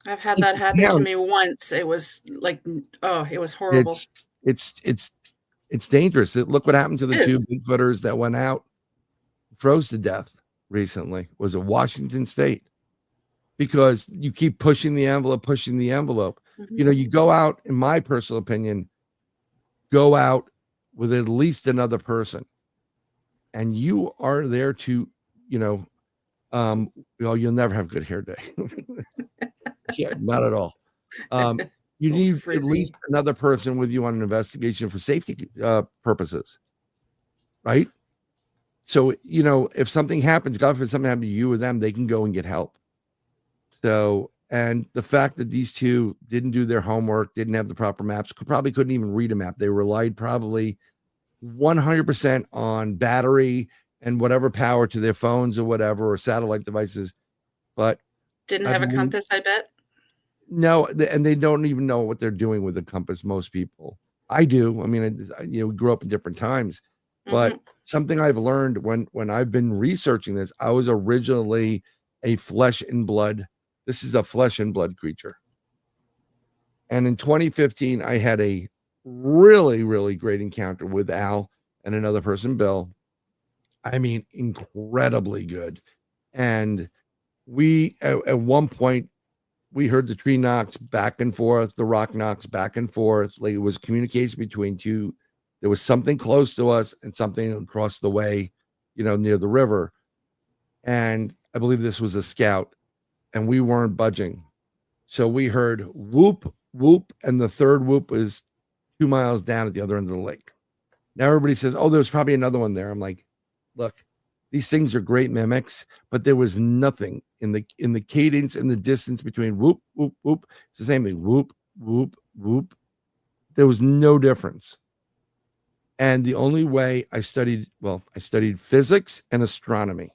I've had that happen to me once. It was like, it was horrible. It's dangerous. Look what happened to the two Bigfooters that went out, froze to death recently. Was it Washington State? Because you keep pushing the envelope. Mm-hmm. You know, you go out, in my personal opinion, go out with at least another person, and you are there to, well, you'll never have a good hair day. Yeah, not at all. You need at least another person with you on an investigation for safety purposes, right? So, if something happens, God forbid something happened to you or them, they can go and get help. So, and the fact that these two didn't do their homework, didn't have the proper maps, probably couldn't even read a map. They relied probably 100% on battery and whatever power to their phones or whatever, or satellite devices. But didn't have a compass, I bet. No, and they don't even know what they're doing with the compass. Most people. I do. I mean, we grew up in different times, but something I've learned when I've been researching this, I was originally a flesh and blood. This is a flesh and blood creature. And in 2015, I had a really, really great encounter with Al and another person, Bill. I mean, incredibly good. And we, at one point, we heard the tree knocks back and forth, the rock knocks back and forth. Like it was communication between two. There was something close to us and something across the way, near the river. And I believe this was a scout, and we weren't budging. So we heard whoop, whoop, and the third whoop was 2 miles down at the other end of the lake. Now everybody says, oh, there's probably another one there. I'm like, look, these things are great mimics, but there was nothing in the cadence and the distance between whoop, whoop, whoop. It's the same thing. Whoop, whoop, whoop. There was no difference. And the only way I studied physics and astronomy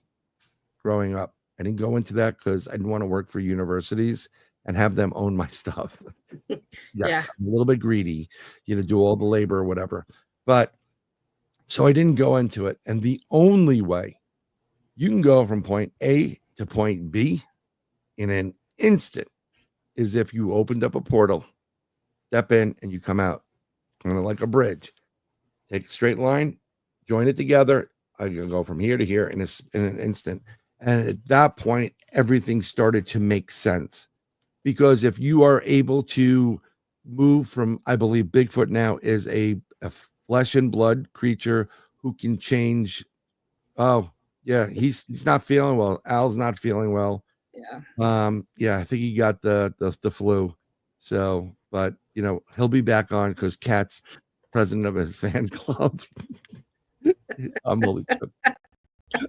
growing up. I didn't go into that because I didn't want to work for universities and have them own my stuff. Yes, yeah. I'm a little bit greedy, do all the labor or whatever. But so I didn't go into it. And the only way you can go from point A to point B in an instant is if you opened up a portal, step in, and you come out kind of like a bridge. Take a straight line, join it together. I can go from here to here in an instant. And at that point, everything started to make sense. Because if you are able to move from, I believe Bigfoot now is a flesh and blood creature who can change. Oh, yeah, he's not feeling well. Al's not feeling well. Yeah. Yeah, I think he got the flu. So, but he'll be back on because Kat's president of his fan club. I'm only joking.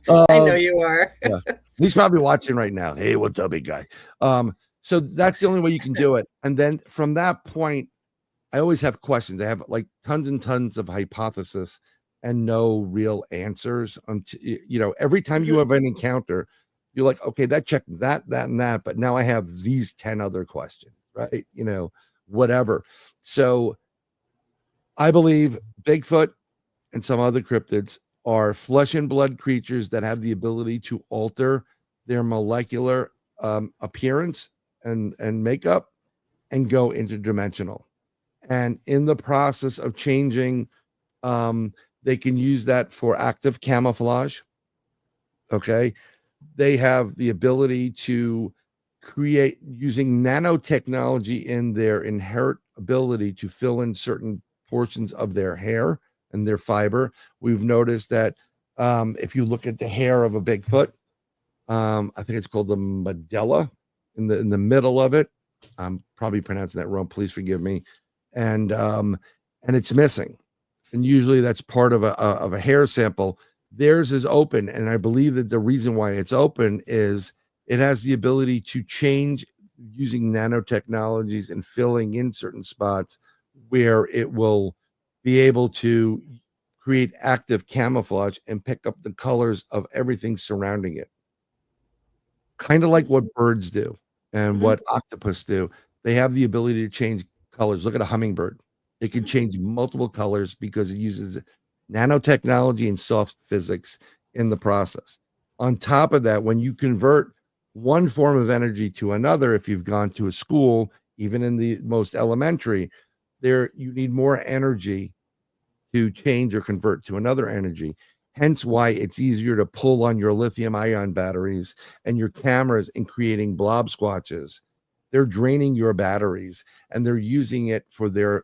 I know you are. Yeah. He's probably watching right now. Hey, what's up, big guy? So that's the only way you can do it. And then from that point, I always have questions. I have like tons and tons of hypotheses and no real answers. Every time you have an encounter, you're like, okay, that checked that, and that. But now I have these 10 other questions, right? Whatever. So I believe Bigfoot and some other cryptids are flesh and blood creatures that have the ability to alter their molecular appearance and makeup and go interdimensional. And in the process of changing, they can use that for active camouflage. Okay. They have the ability to create using nanotechnology in their inherent ability to fill in certain portions of their hair and their fiber. We've noticed that if you look at the hair of a Bigfoot, I think it's called the medulla in the middle of it. I'm probably pronouncing that wrong. Please forgive me. And it's missing. And usually that's part of a hair sample. Theirs is open, and I believe that the reason why it's open is it has the ability to change using nanotechnologies and filling in certain spots where it will be able to create active camouflage and pick up the colors of everything surrounding it. Kind of like what birds do and what octopus do. They have the ability to change colors. Look at a hummingbird. It can change multiple colors because it uses nanotechnology and soft physics in the process. On top of that, when you convert one form of energy to another, if you've gone to a school, even in the most elementary, there you need more energy to change or convert to another energy. Hence why it's easier to pull on your lithium ion batteries and your cameras in creating blob squatches. They're draining your batteries and they're using it for their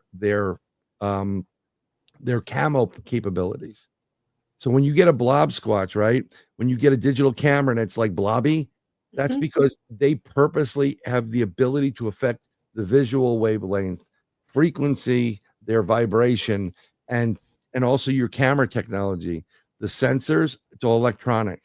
camo capabilities. So when you get a blob squatch, right? When you get a digital camera and it's like blobby, that's because they purposely have the ability to affect the visual wavelength, frequency, their vibration, and also your camera technology. The sensors, it's all electronic.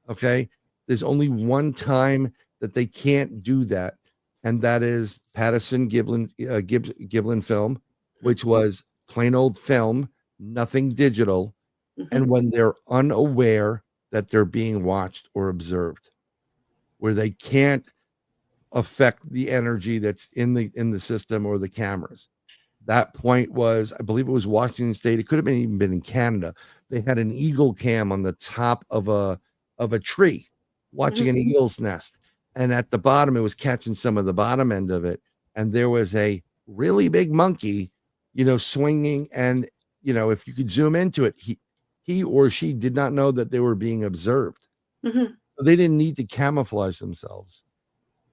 Okay. There's only one time that they can't do that, and that is Patterson Gibbon film, which was plain old film, nothing digital, and when they're unaware that they're being watched or observed, where they can't affect the energy that's in the system or the cameras. That point was, I believe it was Washington State. It could have even been in Canada. They had an eagle cam on the top of a tree, watching an eagle's nest, and at the bottom, it was catching some of the bottom end of it. And there was a really big monkey, swinging. And if you could zoom into it, he or she did not know that they were being observed. So they didn't need to camouflage themselves.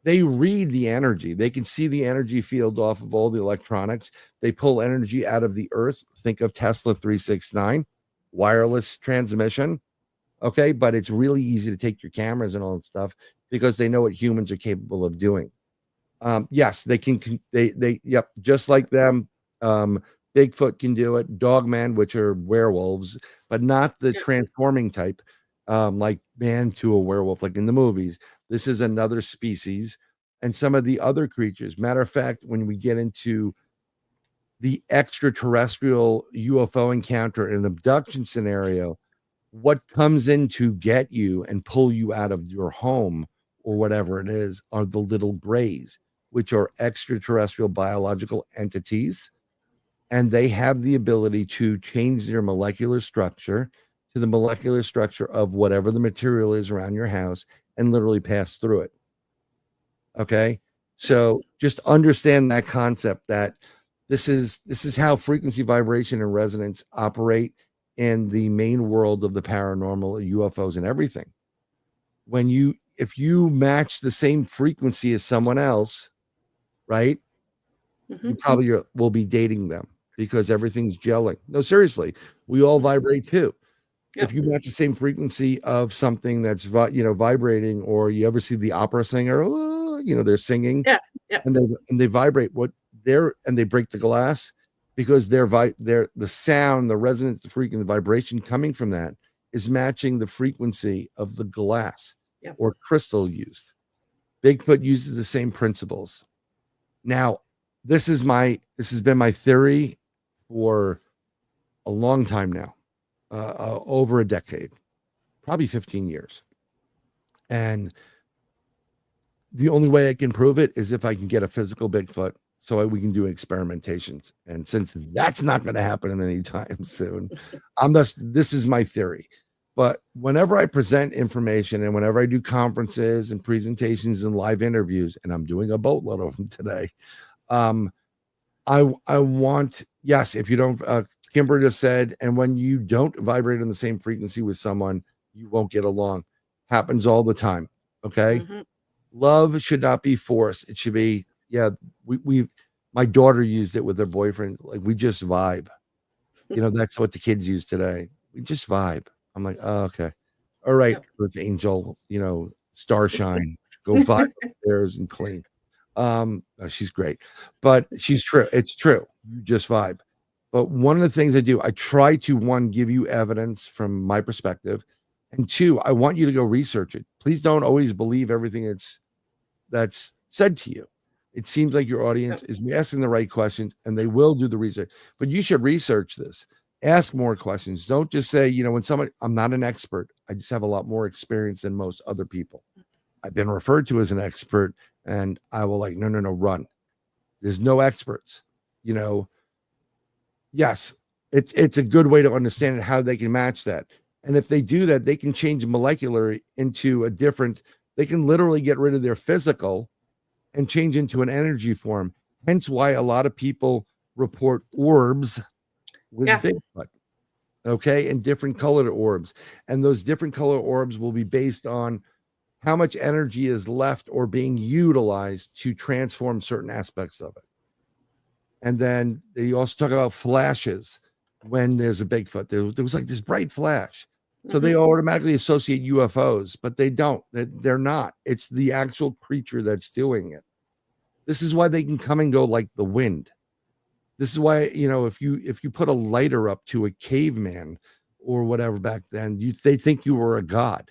They read the energy. They can see the energy field off of all the electronics. They pull energy out of the earth. Think of Tesla 369, wireless transmission. Okay. But it's really easy to take your cameras and all that stuff because they know what humans are capable of doing. Yes, they can. Yep. Just like them. Bigfoot can do it. Dogman, which are werewolves, but not the transforming type, like man to a werewolf, like in the movies. This is another species, and some of the other creatures. Matter of fact, when we get into the extraterrestrial UFO encounter and abduction scenario, what comes in to get you and pull you out of your home or whatever it is are the little grays, which are extraterrestrial biological entities. And they have the ability to change their molecular structure to the molecular structure of whatever the material is around your house and literally pass through it. Okay. So just understand that concept, that this is how frequency, vibration, and resonance operate in the main world of the paranormal, UFOs, and everything. If you match the same frequency as someone else, right? You probably will be dating them because everything's gelling. No, seriously, we all vibrate too. Yep. If you match the same frequency of something that's vibrating, or you ever see the opera singer, they're singing, and they vibrate and they break the glass because the sound, the resonance, the frequency, the vibration coming from that is matching the frequency of the glass or crystal used. Bigfoot uses the same principles. Now, this has been my theory for a long time now. Over a decade, probably 15 years. And the only way I can prove it is if I can get a physical Bigfoot, so we can do experimentations. And since that's not going to happen anytime soon, this is my theory. But whenever I present information and whenever I do conferences and presentations and live interviews, and I'm doing a boatload of them today, I want, yes, if you don't, Kimber just said, and when you don't vibrate on the same frequency with someone, you won't get along. Happens all the time. Okay. Mm-hmm. Love should not be forced. It should be, yeah, my daughter used it with her boyfriend. Like, we just vibe. That's what the kids use today. We just vibe. I'm like, oh, okay. All right. Yep. With Angel, Starshine, go vibe upstairs and clean. She's great, but she's true. It's true. You just vibe. But one of the things I do, I try to, one, give you evidence from my perspective, and two, I want you to go research it. Please don't always believe everything that's said to you. It seems like your audience is asking the right questions, and they will do the research, but you should research this. Ask more questions. Don't just say, when I'm not an expert. I just have a lot more experience than most other people. I've been referred to as an expert, and I will no, run. There's no experts, Yes, it's a good way to understand how they can match that. And if they do that, they can change molecular into they can literally get rid of their physical and change into an energy form. Hence why a lot of people report orbs with Bigfoot. Okay. And different colored orbs. And those different color orbs will be based on how much energy is left or being utilized to transform certain aspects of it. And then they also talk about flashes when there's a Bigfoot. There was like this bright flash. So they automatically associate UFOs, but they don't. They're not. It's the actual creature that's doing it. This is why they can come and go like the wind. This is why, if you put a lighter up to a caveman or whatever back then, they think you were a god.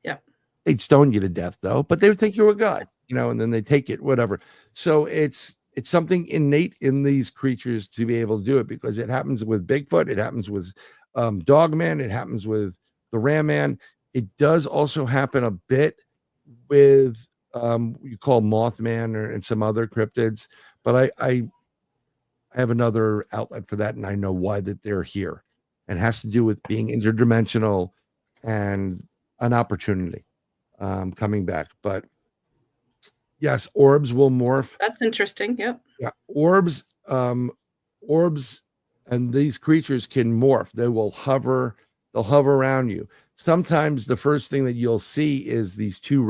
Yeah. They'd stone you to death though, but they would think you were a god, and then they take it, whatever. So it's something innate in these creatures to be able to do it, because it happens with Bigfoot. It happens with Dogman. It happens with the Ram Man. It does also happen a bit with you call Mothman and some other cryptids, but I have another outlet for that, and I know why that they're here. And it has to do with being interdimensional and an opportunity coming back. But yes, orbs will morph. That's interesting. Yep. Yeah, orbs, and these creatures can morph. They will hover. They'll hover around you. Sometimes the first thing that you'll see is these two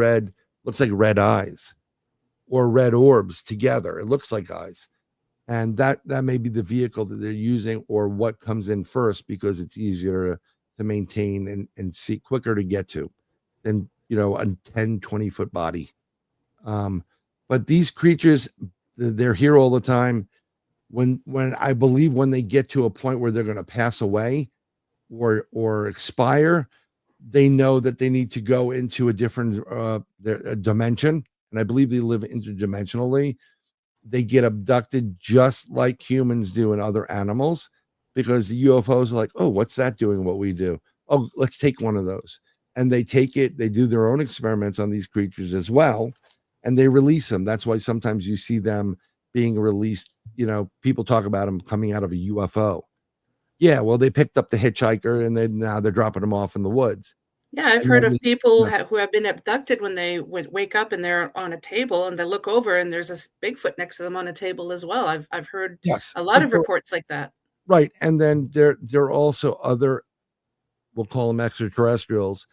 looks like red eyes, or red orbs together. It looks like eyes, and that may be the vehicle that they're using, or what comes in first, because it's easier to maintain and see, quicker to get to than a 10-20 foot body. But these creatures, they're here all the time. When I believe when they get to a point where they're going to pass away or expire, they know that they need to go into a different dimension. And I believe they live interdimensionally. They get abducted just like humans do and other animals, because the UFOs are like, oh, what's that doing what we do? Oh, let's take one of those. And they take it. They do their own experiments on these creatures as well, and they release them. That's why sometimes you see them being released. People talk about them coming out of a UFO. Yeah, well, they picked up the hitchhiker, and now they're dropping them off in the woods. Yeah, I've heard of people who have been abducted when they would wake up and they're on a table and they look over and there's a Bigfoot next to them on a table as well. I've heard a lot of reports like that. Right, and then there are also other, we'll call them extraterrestrials.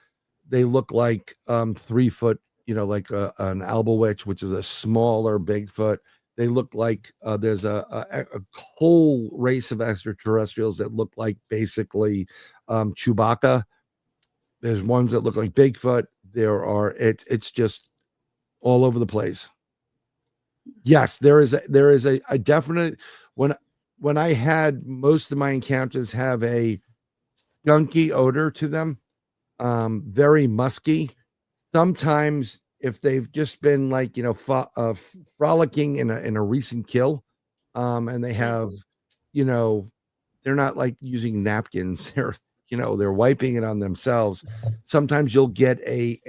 They look like 3 foot, like an Albowitch, which is a smaller Bigfoot. They look like there's a whole race of extraterrestrials that look like basically Chewbacca. There's ones that look like Bigfoot. It's just all over the place. Yes, there is a definite, when I had most of my encounters have a skunky odor to them, very musky. Sometimes if they've just been like, frolicking in a recent kill, and they have, they're not like using napkins. They're wiping it on themselves. Sometimes you'll get a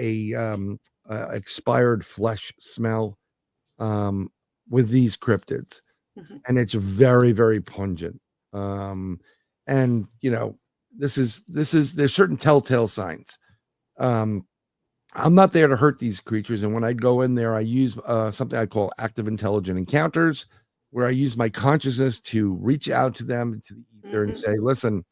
expired flesh smell. with these cryptids, and it's very, very pungent. And there's certain telltale signs. I'm not there to hurt these creatures, and when I go in there, I use something I call active intelligent encounters, where I use my consciousness to reach out to them, to the ether, and say, listen,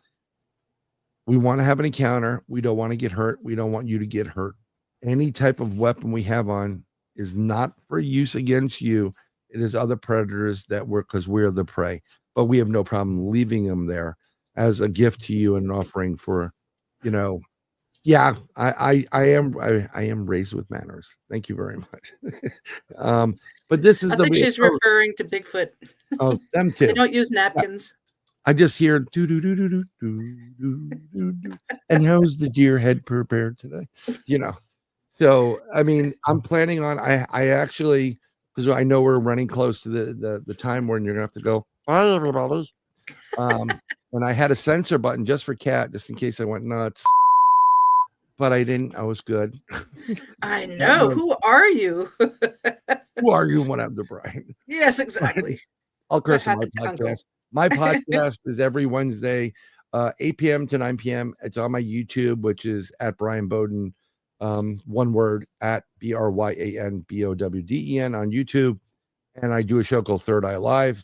we want to have an encounter. We don't want to get hurt. We don't want you to get hurt. Any type of weapon we have on is not for use against you. It is other predators because we're the prey, but we have no problem leaving them there as a gift to you and an offering for, yeah, I am raised with manners. Thank you very much. But this is I think she's referring to Bigfoot. Oh, them too. They don't use napkins. I just hear do do do do do do do do. And how's the deer head prepared today? So I mean, I'm planning on. I actually, because I know we're running close to the time when you're gonna have to go. Bye, everybody. And I had a censor button just for Cat, just in case I went nuts. But I didn't. I was good. I know. Who are you? Who are you when I'm the Bryan? Yes, exactly. I'll curse on my podcast. My podcast is every Wednesday, 8 p.m. to 9 p.m. It's on my YouTube, which is at Bryan Bowden, one word, at BRYANBOWDEN on YouTube. And I do a show called Third Eye Live,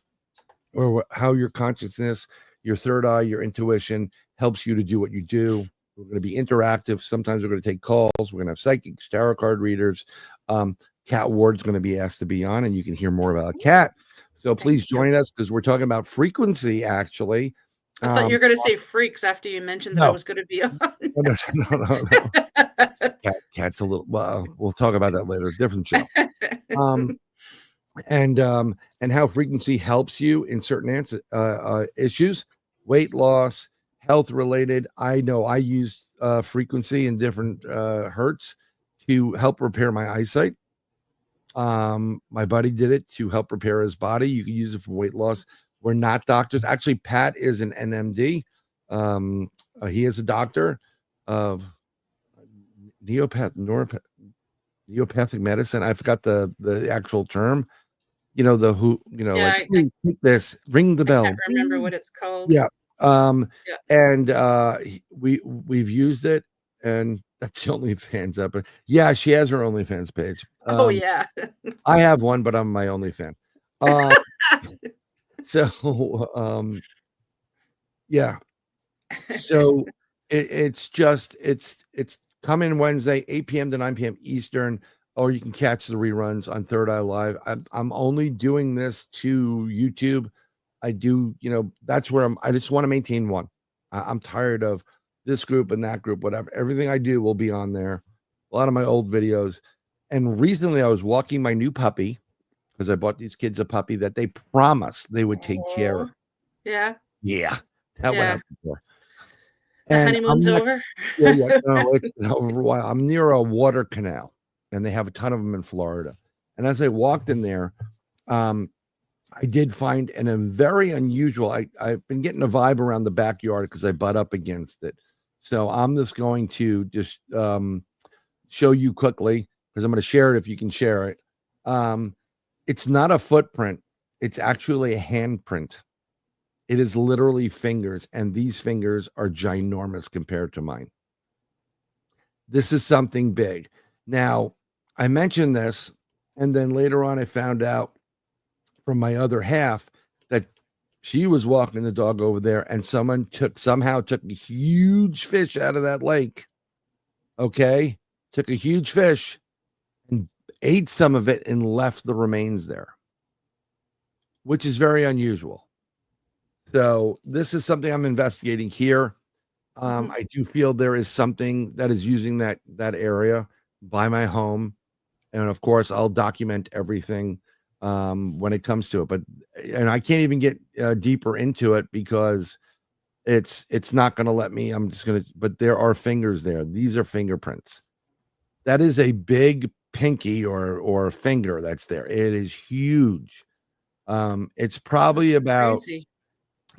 or how your consciousness, your third eye, your intuition helps you to do what you do. We're going to be interactive. Sometimes we're going to take calls. We're going to have psychics, tarot card readers. Cat Ward's going to be asked to be on, and you can hear more about Cat. So please join us, because we're talking about frequency, actually. I thought you were going to say freaks after you mentioned that I was going to be on. No. Cat's a little, well, we'll talk about that later. Different show. And how frequency helps you in certain issues, weight loss, health related. I know I use frequency in different hertz to help repair my eyesight. My buddy did it to help repair his body. You can use it for weight loss. We're not doctors. Actually, Pat is an NMD. He is a doctor of neopathic medicine. I forgot the actual term. Take this, ring the bell. I can't remember what it's called. Yeah. And we've used it, and that's the OnlyFans up. Yeah, she has her OnlyFans page. Oh yeah. I have one, but I'm my OnlyFan. Yeah. So it's coming Wednesday, 8 p.m. to 9 p.m. Eastern, or you can catch the reruns on Third Eye Live. I'm only doing this to YouTube. I do, that's where I just want to maintain one. I'm tired of this group and that group, whatever. Everything I do will be on there. A lot of my old videos. And recently I was walking my new puppy, because I bought these kids a puppy that they promised they would take care of. Yeah. Yeah. That went out before. The honeymoon's over? Yeah. No, it's been over a while. I'm near a water canal, and they have a ton of them in Florida. And as I walked in there, I did find a very unusual, I've been getting a vibe around the backyard because I butt up against it. So I'm just going to just show you quickly, because I'm going to share it if you can share it. It's not a footprint. It's actually a handprint. It is literally fingers, and these fingers are ginormous compared to mine. This is something big. Now, I mentioned this, and then later on I found out from my other half that she was walking the dog over there, and someone somehow took a huge fish out of that lake. Okay. Took a huge fish and ate some of it and left the remains there, which is very unusual. So this is something I'm investigating here. I do feel there is something that is using that area by my home. And of course, I'll document everything when it comes to it. And I can't even get deeper into it because it's not going to let me. But there are fingers there. These are fingerprints. That is a big pinky or finger that's there. It is huge. It's probably about crazy.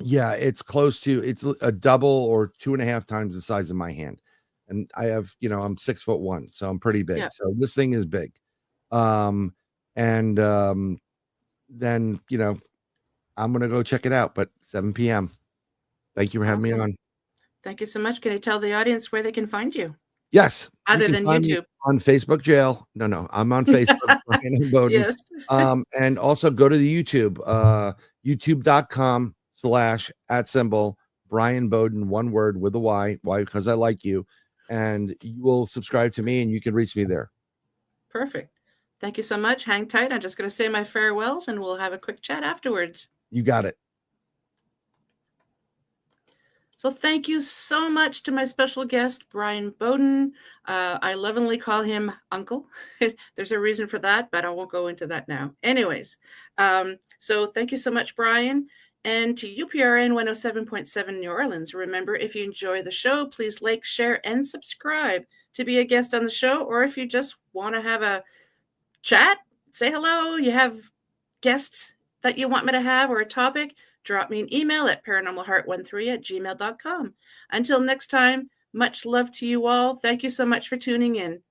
Yeah, it's close to, it's a double or 2.5 times the size of my hand. And I have, I'm 6'1", so I'm pretty big. Yeah. So this thing is big. then, I'm going to go check it out. But 7 p.m. Thank you for having me on. Thank you so much. Can you tell the audience where they can find you? Yes. Other you can than find YouTube. Me on Facebook jail. No, I'm on Facebook. Bryan Bowden. Yes. And also go to the YouTube, youtube.com/@ Bryan Bowden, one word with a Y. Why? Because I like you. And you will subscribe to me and you can reach me there. Perfect. Thank you so much. Hang tight. I'm just going to say my farewells and we'll have a quick chat afterwards. You got it. So thank you so much to my special guest, Bryan Bowden. I lovingly call him Uncle. There's a reason for that, but I won't go into that now. Anyways, so thank you so much, Bryan. And to UPRN 107.7 New Orleans, remember, if you enjoy the show, please like, share, and subscribe to be a guest on the show. Or if you just want to have a chat, say hello, you have guests that you want me to have or a topic, drop me an email at paranormalheart13@gmail.com. Until next time, much love to you all. Thank you so much for tuning in.